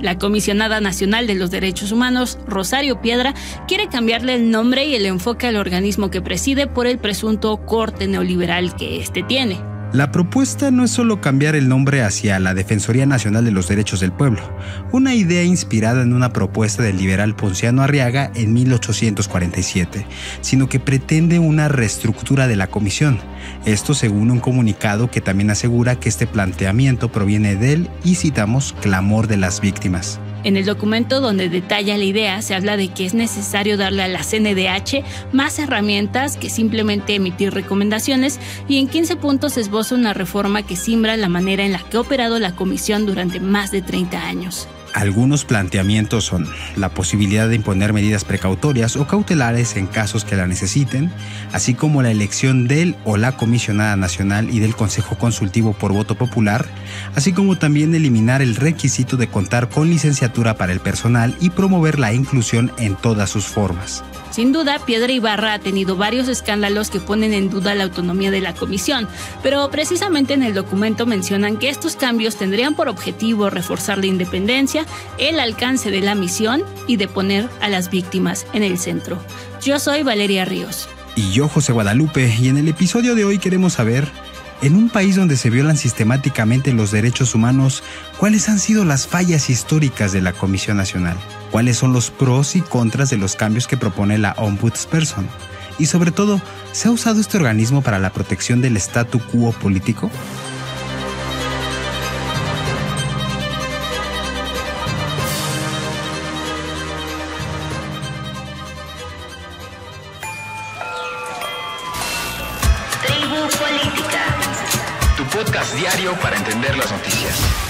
La comisionada nacional de los derechos humanos, Rosario Piedra, quiere cambiarle el nombre y el enfoque al organismo que preside por el presunto corte neoliberal que este tiene. La propuesta no es solo cambiar el nombre hacia la Defensoría Nacional de los Derechos del Pueblo, una idea inspirada en una propuesta del liberal Ponciano Arriaga en 1847, sino que pretende una reestructura de la comisión. Esto según un comunicado que también asegura que este planteamiento proviene del, y citamos, clamor de las víctimas. En el documento donde detalla la idea se habla de que es necesario darle a la CNDH más herramientas que simplemente emitir recomendaciones y en 15 puntos esboza una reforma que simbra la manera en la que ha operado la comisión durante más de 30 años. Algunos planteamientos son la posibilidad de imponer medidas precautorias o cautelares en casos que la necesiten, así como la elección del o la comisionada nacional y del Consejo Consultivo por voto popular, así como también eliminar el requisito de contar con licenciatura para el personal y promover la inclusión en todas sus formas. Sin duda, Piedra Ibarra ha tenido varios escándalos que ponen en duda la autonomía de la comisión, pero precisamente en el documento mencionan que estos cambios tendrían por objetivo reforzar la independencia, el alcance de la misión y de poner a las víctimas en el centro. Yo soy Valeria Ríos. Y yo, José Guadalupe, y en el episodio de hoy queremos saber, en un país donde se violan sistemáticamente los derechos humanos, ¿cuáles han sido las fallas históricas de la Comisión Nacional? ¿Cuáles son los pros y contras de los cambios que propone la Ombudsperson? Y sobre todo, ¿se ha usado este organismo para la protección del statu quo político? Tribu Política, tu podcast diario para entender las noticias.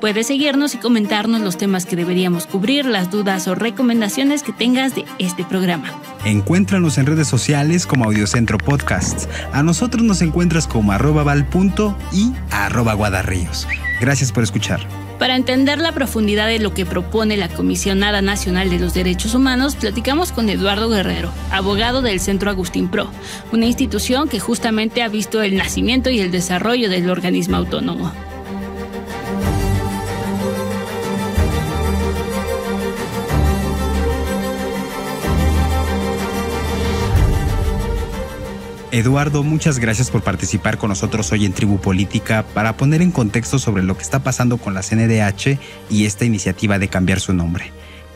Puedes seguirnos y comentarnos los temas que deberíamos cubrir, las dudas o recomendaciones que tengas de este programa. Encuéntranos en redes sociales como Audiocentro Podcast. A nosotros nos encuentras como @val.y @guadarríos. Gracias por escuchar. Para entender la profundidad de lo que propone la Comisionada Nacional de los Derechos Humanos, platicamos con Eduardo Guerrero, abogado del Centro Agustín Pro, una institución que justamente ha visto el nacimiento y el desarrollo del organismo autónomo. Eduardo, muchas gracias por participar con nosotros hoy en Tribu Política para poner en contexto sobre lo que está pasando con la CNDH y esta iniciativa de cambiar su nombre.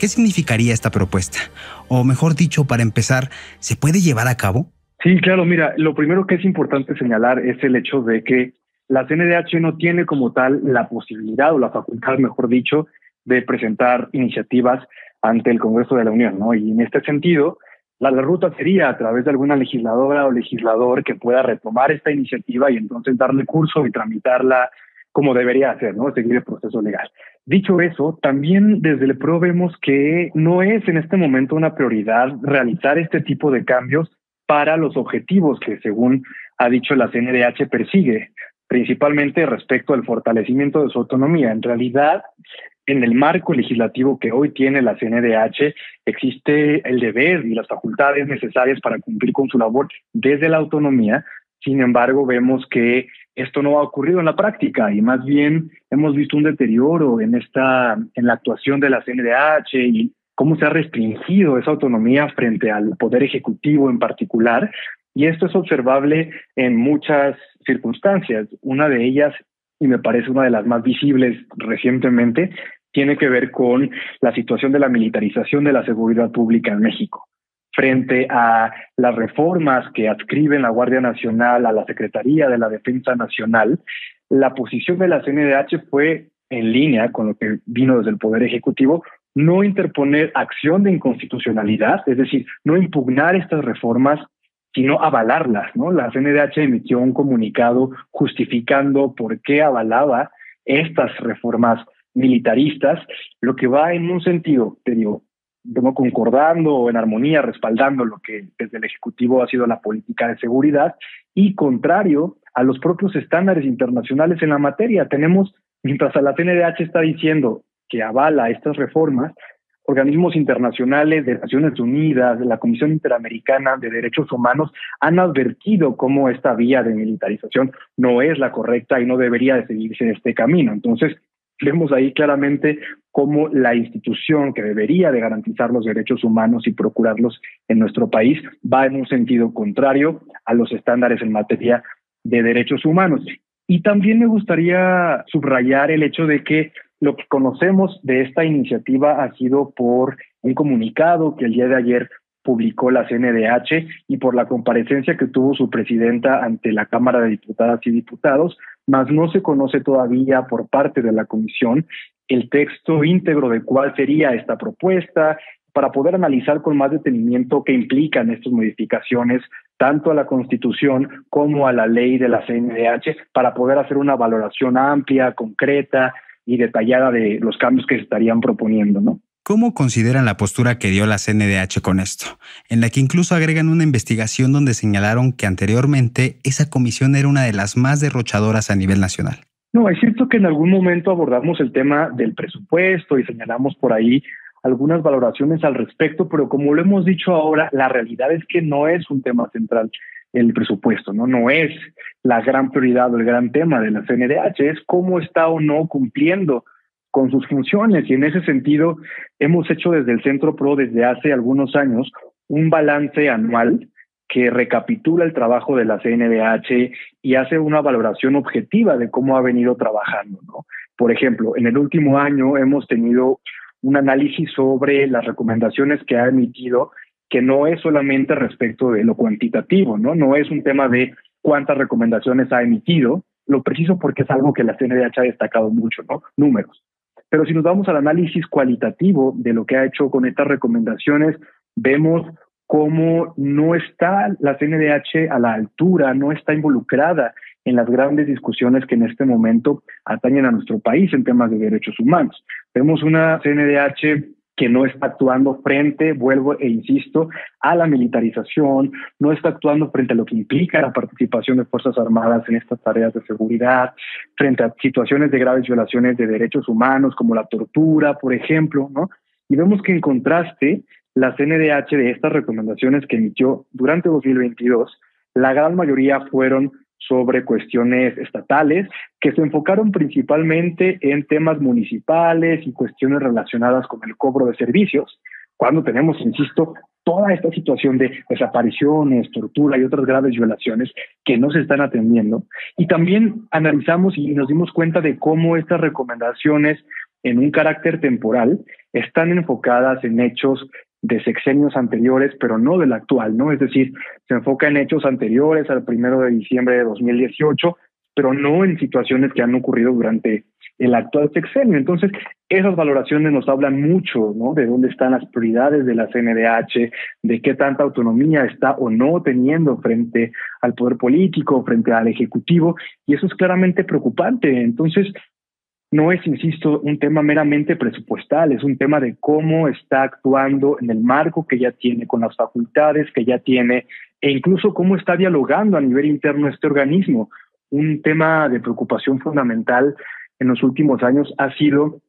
¿Qué significaría esta propuesta? O mejor dicho, para empezar, ¿se puede llevar a cabo? Sí, claro, mira, lo primero que es importante señalar es el hecho de que la CNDH no tiene como tal la posibilidad o la facultad, mejor dicho, de presentar iniciativas ante el Congreso de la Unión, ¿no? Y en este sentido, la ruta sería a través de alguna legisladora o legislador que pueda retomar esta iniciativa y entonces darle curso y tramitarla como debería hacer, ¿no? Seguir el proceso legal. Dicho eso, también desde el PRO vemos que no es en este momento una prioridad realizar este tipo de cambios para los objetivos que, según ha dicho la CNDH, persigue, principalmente respecto al fortalecimiento de su autonomía. En realidad, en el marco legislativo que hoy tiene la CNDH, existe el deber y las facultades necesarias para cumplir con su labor desde la autonomía. Sin embargo, vemos que esto no ha ocurrido en la práctica y más bien hemos visto un deterioro en la actuación de la CNDH y cómo se ha restringido esa autonomía frente al Poder Ejecutivo en particular. Y esto es observable en muchas circunstancias. Una de ellas, y me parece una de las más visibles recientemente, tiene que ver con la situación de la militarización de la seguridad pública en México. Frente a las reformas que adscriben la Guardia Nacional a la Secretaría de la Defensa Nacional, la posición de la CNDH fue en línea con lo que vino desde el Poder Ejecutivo, no interponer acción de inconstitucionalidad, es decir, no impugnar estas reformas, sino avalarlas, ¿no? La CNDH emitió un comunicado justificando por qué avalaba estas reformas militaristas, lo que va en un sentido, te digo, no concordando o en armonía, respaldando lo que desde el Ejecutivo ha sido la política de seguridad y contrario a los propios estándares internacionales en la materia. Tenemos, mientras a la CNDH está diciendo que avala estas reformas, organismos internacionales de Naciones Unidas, de la Comisión Interamericana de Derechos Humanos, han advertido cómo esta vía de militarización no es la correcta y no debería de seguirse este camino. Entonces, vemos ahí claramente cómo la institución que debería de garantizar los derechos humanos y procurarlos en nuestro país va en un sentido contrario a los estándares en materia de derechos humanos. Y también me gustaría subrayar el hecho de que lo que conocemos de esta iniciativa ha sido por un comunicado que el día de ayer publicó la CNDH y por la comparecencia que tuvo su presidenta ante la Cámara de Diputadas y Diputados, mas no se conoce todavía por parte de la Comisión el texto íntegro de cuál sería esta propuesta, para poder analizar con más detenimiento qué implican estas modificaciones tanto a la Constitución como a la ley de la CNDH, para poder hacer una valoración amplia, concreta y detallada de los cambios que se estarían proponiendo, ¿no? ¿Cómo consideran la postura que dio la CNDH con esto? En la que incluso agregan una investigación donde señalaron que anteriormente esa comisión era una de las más derrochadoras a nivel nacional. No, es cierto que en algún momento abordamos el tema del presupuesto y señalamos por ahí algunas valoraciones al respecto, pero como lo hemos dicho ahora, la realidad es que no es un tema central el presupuesto, no es la gran prioridad o el gran tema de la CNDH, es cómo está o no cumpliendo con sus funciones, y en ese sentido hemos hecho desde el Centro PRO desde hace algunos años un balance anual que recapitula el trabajo de la CNDH y hace una valoración objetiva de cómo ha venido trabajando, ¿no? Por ejemplo, en el último año hemos tenido un análisis sobre las recomendaciones que ha emitido, que no es solamente respecto de lo cuantitativo, no es un tema de cuántas recomendaciones ha emitido, lo preciso porque es algo que la CNDH ha destacado mucho, ¿no? Números. Pero si nos vamos al análisis cualitativo de lo que ha hecho con estas recomendaciones, vemos cómo no está la CNDH a la altura, no está involucrada en las grandes discusiones que en este momento atañen a nuestro país en temas de derechos humanos. Vemos una CNDH que no está actuando frente, vuelvo e insisto, a la militarización, no está actuando frente a lo que implica la participación de Fuerzas Armadas en estas tareas de seguridad, frente a situaciones de graves violaciones de derechos humanos como la tortura, por ejemplo, ¿no? Y vemos que en contraste, la CNDH de estas recomendaciones que emitió durante 2022, la gran mayoría fueron sobre cuestiones estatales que se enfocaron principalmente en temas municipales y cuestiones relacionadas con el cobro de servicios, cuando tenemos, insisto, toda esta situación de desapariciones, tortura y otras graves violaciones que no se están atendiendo. Y también analizamos y nos dimos cuenta de cómo estas recomendaciones en un carácter temporal están enfocadas en hechos de sexenios anteriores, pero no del actual, ¿no? Es decir, se enfoca en hechos anteriores al 1 de diciembre de 2018, pero no en situaciones que han ocurrido durante el actual sexenio. Entonces, esas valoraciones nos hablan mucho, ¿no? De dónde están las prioridades de la CNDH, de qué tanta autonomía está o no teniendo frente al poder político, frente al ejecutivo, y eso es claramente preocupante. Entonces, no es, insisto, un tema meramente presupuestal, es un tema de cómo está actuando en el marco que ya tiene, con las facultades que ya tiene, e incluso cómo está dialogando a nivel interno este organismo. Un tema de preocupación fundamental en los últimos años ha sido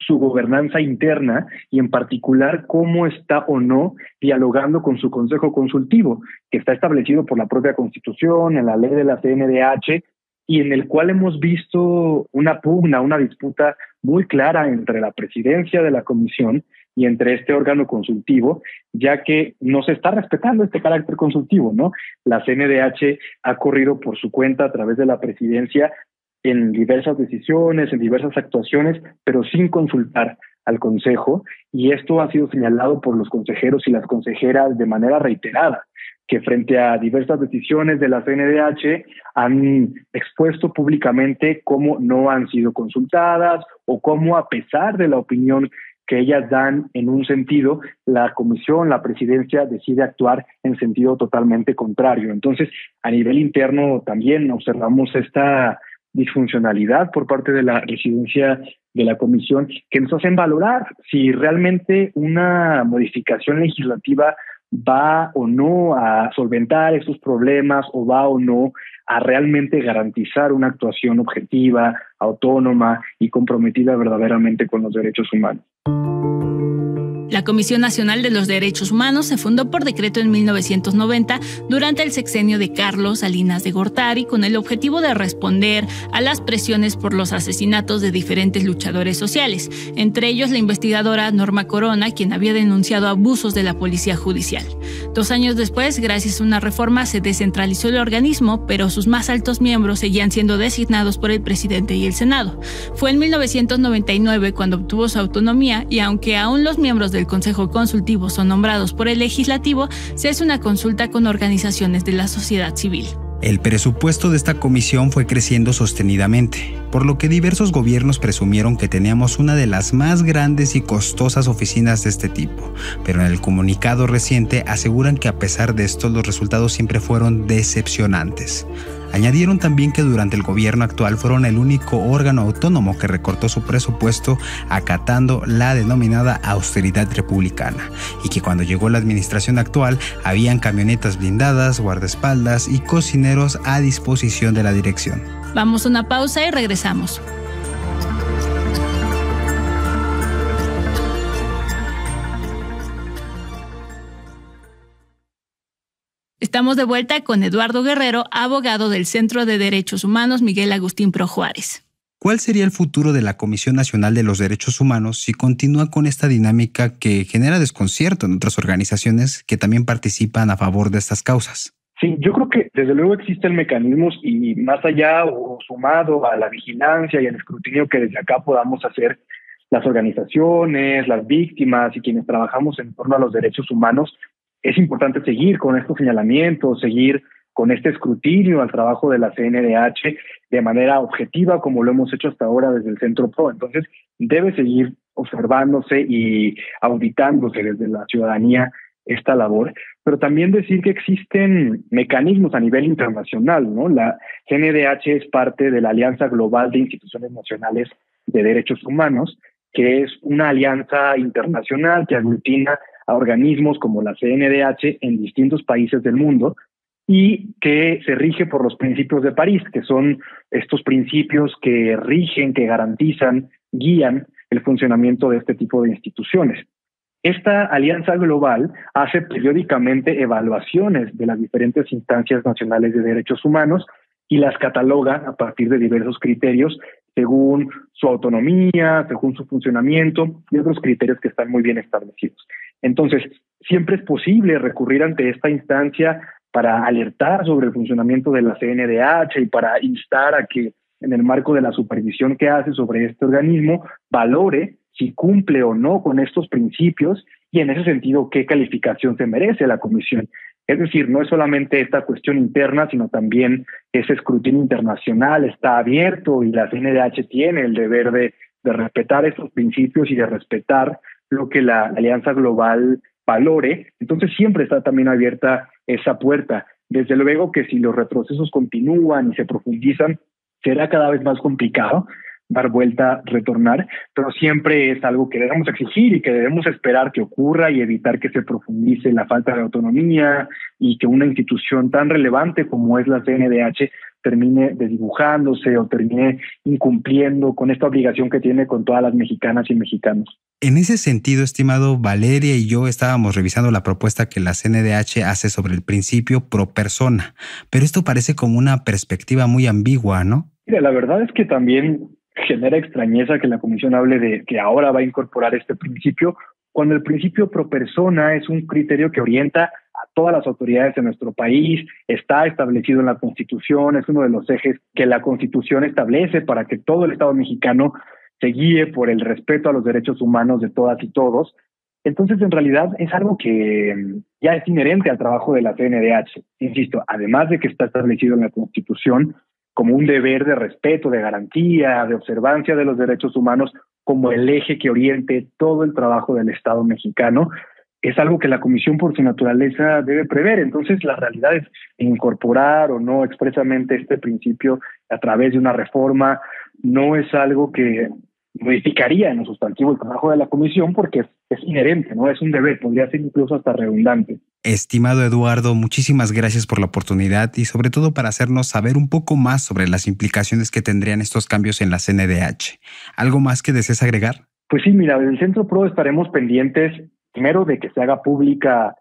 su gobernanza interna y en particular cómo está o no dialogando con su consejo consultivo, que está establecido por la propia Constitución, en la ley de la CNDH, y en el cual hemos visto una pugna, una disputa muy clara entre la presidencia de la comisión y entre este órgano consultivo, ya que no se está respetando este carácter consultivo, ¿no? La CNDH ha corrido por su cuenta a través de la presidencia en diversas decisiones, en diversas actuaciones, pero sin consultar al Consejo, y esto ha sido señalado por los consejeros y las consejeras de manera reiterada, que frente a diversas decisiones de la CNDH han expuesto públicamente cómo no han sido consultadas o cómo, a pesar de la opinión que ellas dan en un sentido, la comisión, la presidencia decide actuar en sentido totalmente contrario. Entonces, a nivel interno también observamos esta disfuncionalidad por parte de la presidencia de la comisión que nos hacen valorar si realmente una modificación legislativa va o no a solventar esos problemas o va o no a realmente garantizar una actuación objetiva, autónoma y comprometida verdaderamente con los derechos humanos. La Comisión Nacional de los Derechos Humanos se fundó por decreto en 1990 durante el sexenio de Carlos Salinas de Gortari con el objetivo de responder a las presiones por los asesinatos de diferentes luchadores sociales, entre ellos la investigadora Norma Corona, quien había denunciado abusos de la policía judicial. 2 años después, gracias a una reforma, se descentralizó el organismo, pero sus más altos miembros seguían siendo designados por el presidente y el Senado. Fue en 1999 cuando obtuvo su autonomía y aunque aún los miembros del Consejo Consultivo son nombrados por el Legislativo, se hace una consulta con organizaciones de la sociedad civil. El presupuesto de esta comisión fue creciendo sostenidamente, por lo que diversos gobiernos presumieron que teníamos una de las más grandes y costosas oficinas de este tipo, pero en el comunicado reciente aseguran que a pesar de esto los resultados siempre fueron decepcionantes. Añadieron también que durante el gobierno actual fueron el único órgano autónomo que recortó su presupuesto acatando la denominada austeridad republicana y que cuando llegó la administración actual habían camionetas blindadas, guardaespaldas y cocineros a disposición de la dirección. Vamos a una pausa y regresamos. Estamos de vuelta con Eduardo Guerrero, abogado del Centro de Derechos Humanos Miguel Agustín Pro Juárez. ¿Cuál sería el futuro de la Comisión Nacional de los Derechos Humanos si continúa con esta dinámica que genera desconcierto en otras organizaciones que también participan a favor de estas causas? Sí, yo creo que desde luego existen mecanismos y más allá o sumado a la vigilancia y al escrutinio que desde acá podamos hacer las organizaciones, las víctimas y quienes trabajamos en torno a los derechos humanos, es importante seguir con estos señalamientos, seguir con este escrutinio al trabajo de la CNDH de manera objetiva, como lo hemos hecho hasta ahora desde el Centro Pro. Entonces, debe seguir observándose y auditándose desde la ciudadanía esta labor, pero también decir que existen mecanismos a nivel internacional, ¿no? La CNDH es parte de la Alianza Global de Instituciones Nacionales de Derechos Humanos, que es una alianza internacional que aglutina a organismos como la CNDH en distintos países del mundo y que se rige por los principios de París, que son estos principios que rigen, que garantizan, guían el funcionamiento de este tipo de instituciones. Esta alianza global hace periódicamente evaluaciones de las diferentes instancias nacionales de derechos humanos y las cataloga a partir de diversos criterios según su autonomía, según su funcionamiento y otros criterios que están muy bien establecidos. Entonces, siempre es posible recurrir ante esta instancia para alertar sobre el funcionamiento de la CNDH y para instar a que, en el marco de la supervisión que hace sobre este organismo, valore si cumple o no con estos principios y, en ese sentido, qué calificación se merece la comisión. Es decir, no es solamente esta cuestión interna, sino también ese escrutinio internacional está abierto y la CNDH tiene el deber de respetar esos principios y de respetar lo que la Alianza Global valore. Entonces siempre está también abierta esa puerta. Desde luego que si los retrocesos continúan y se profundizan, será cada vez más complicado dar vuelta, retornar, pero siempre es algo que debemos exigir y que debemos esperar que ocurra y evitar que se profundice la falta de autonomía y que una institución tan relevante como es la CNDH termine desdibujándose o termine incumpliendo con esta obligación que tiene con todas las mexicanas y mexicanos. En ese sentido, estimado, Valeria y yo estábamos revisando la propuesta que la CNDH hace sobre el principio pro persona, pero esto parece como una perspectiva muy ambigua, ¿no? Mira, la verdad es que también genera extrañeza que la comisión hable de que ahora va a incorporar este principio, cuando el principio pro persona es un criterio que orienta a todas las autoridades de nuestro país, está establecido en la Constitución, es uno de los ejes que la Constitución establece para que todo el Estado mexicano se guíe por el respeto a los derechos humanos de todas y todos. Entonces, en realidad, es algo que ya es inherente al trabajo de la CNDH. Insisto, además de que está establecido en la Constitución como un deber de respeto, de garantía, de observancia de los derechos humanos como el eje que oriente todo el trabajo del Estado mexicano, es algo que la Comisión por su naturaleza debe prever. Entonces, la realidad es incorporar o no expresamente este principio a través de una reforma no es algo que modificaría en lo sustantivo el trabajo de la Comisión porque es inherente, no es un deber, podría ser incluso hasta redundante. Estimado Eduardo, muchísimas gracias por la oportunidad y sobre todo para hacernos saber un poco más sobre las implicaciones que tendrían estos cambios en la CNDH. ¿Algo más que desees agregar? Pues sí, mira, desde el Centro Pro estaremos pendientes primero, de que se haga pública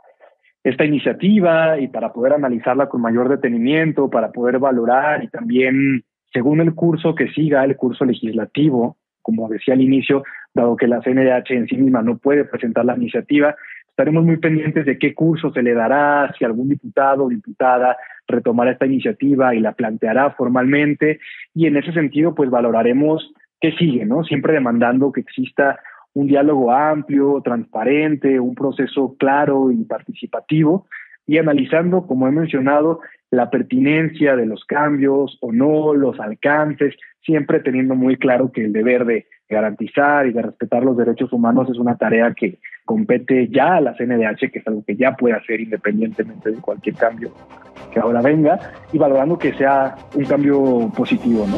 esta iniciativa y para poder analizarla con mayor detenimiento, para poder valorar y también, según el curso que siga, el curso legislativo, como decía al inicio, dado que la CNDH en sí misma no puede presentar la iniciativa, estaremos muy pendientes de qué curso se le dará, si algún diputado o diputada retomará esta iniciativa y la planteará formalmente, y en ese sentido pues valoraremos qué sigue, ¿no? Siempre demandando que exista un diálogo amplio, transparente, un proceso claro y participativo, y analizando, como he mencionado, la pertinencia de los cambios o no, los alcances, siempre teniendo muy claro que el deber de garantizar y de respetar los derechos humanos es una tarea que compete ya a la CNDH, que es algo que ya puede hacer independientemente de cualquier cambio que ahora venga, y valorando que sea un cambio positivo, ¿no?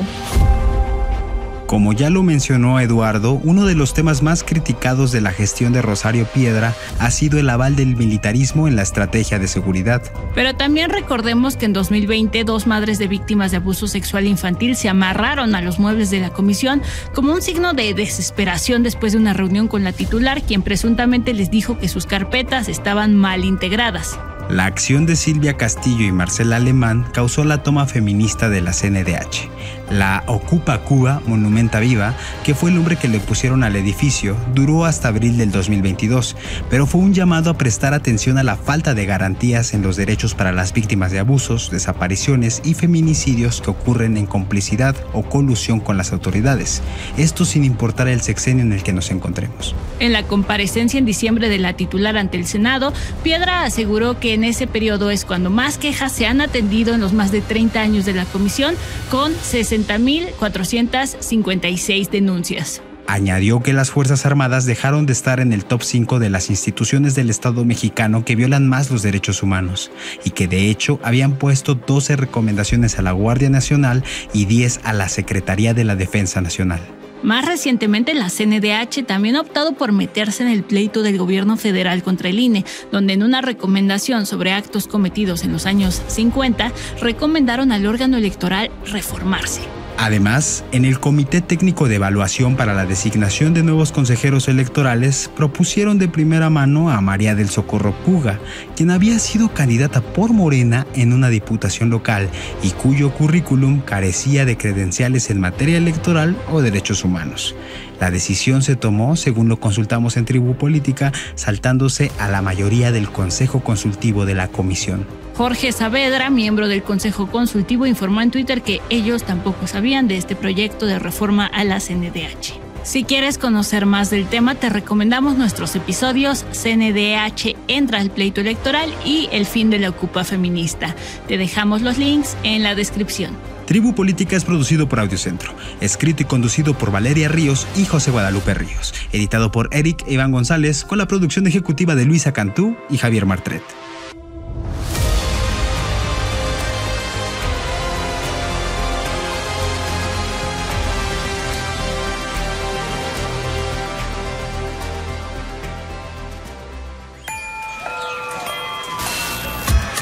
Como ya lo mencionó Eduardo, uno de los temas más criticados de la gestión de Rosario Piedra ha sido el aval del militarismo en la estrategia de seguridad. Pero también recordemos que en 2020 2 madres de víctimas de abuso sexual infantil se amarraron a los muebles de la comisión como un signo de desesperación después de una reunión con la titular, quien presuntamente les dijo que sus carpetas estaban mal integradas. La acción de Silvia Castillo y Marcela Alemán causó la toma feminista de la CNDH. La Ocupa Cuba, Monumenta Viva, que fue el nombre que le pusieron al edificio, duró hasta abril del 2022, pero fue un llamado a prestar atención a la falta de garantías en los derechos para las víctimas de abusos, desapariciones y feminicidios que ocurren en complicidad o colusión con las autoridades. Esto sin importar el sexenio en el que nos encontremos. En la comparecencia en diciembre de la titular ante el Senado, Piedra aseguró que en ese periodo es cuando más quejas se han atendido en los más de 30 años de la comisión, con 60,456 denuncias. Añadió que las Fuerzas Armadas dejaron de estar en el top 5 de las instituciones del Estado mexicano que violan más los derechos humanos y que de hecho habían puesto 12 recomendaciones a la Guardia Nacional y 10 a la Secretaría de la Defensa Nacional. Más recientemente, la CNDH también ha optado por meterse en el pleito del gobierno federal contra el INE, donde en una recomendación sobre actos cometidos en los años 50, recomendaron al órgano electoral reformarse. Además, en el Comité Técnico de Evaluación para la Designación de Nuevos Consejeros Electorales, propusieron de primera mano a María del Socorro Puga, quien había sido candidata por Morena en una diputación local y cuyo currículum carecía de credenciales en materia electoral o derechos humanos. La decisión se tomó, según lo consultamos en Tribu Política, saltándose a la mayoría del Consejo Consultivo de la Comisión. Jorge Saavedra, miembro del Consejo Consultivo, informó en Twitter que ellos tampoco sabían de este proyecto de reforma a la CNDH. Si quieres conocer más del tema, te recomendamos nuestros episodios CNDH entra al pleito electoral y el fin de la Ocupa feminista. Te dejamos los links en la descripción. Tribu Política es producido por Audiocentro, escrito y conducido por Valeria Ríos y José Guadalupe Ríos, editado por Eric e Iván González, con la producción ejecutiva de Luisa Cantú y Javier Martret.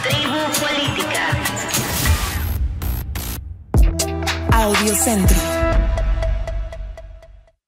Tribu Política. Audiocentro.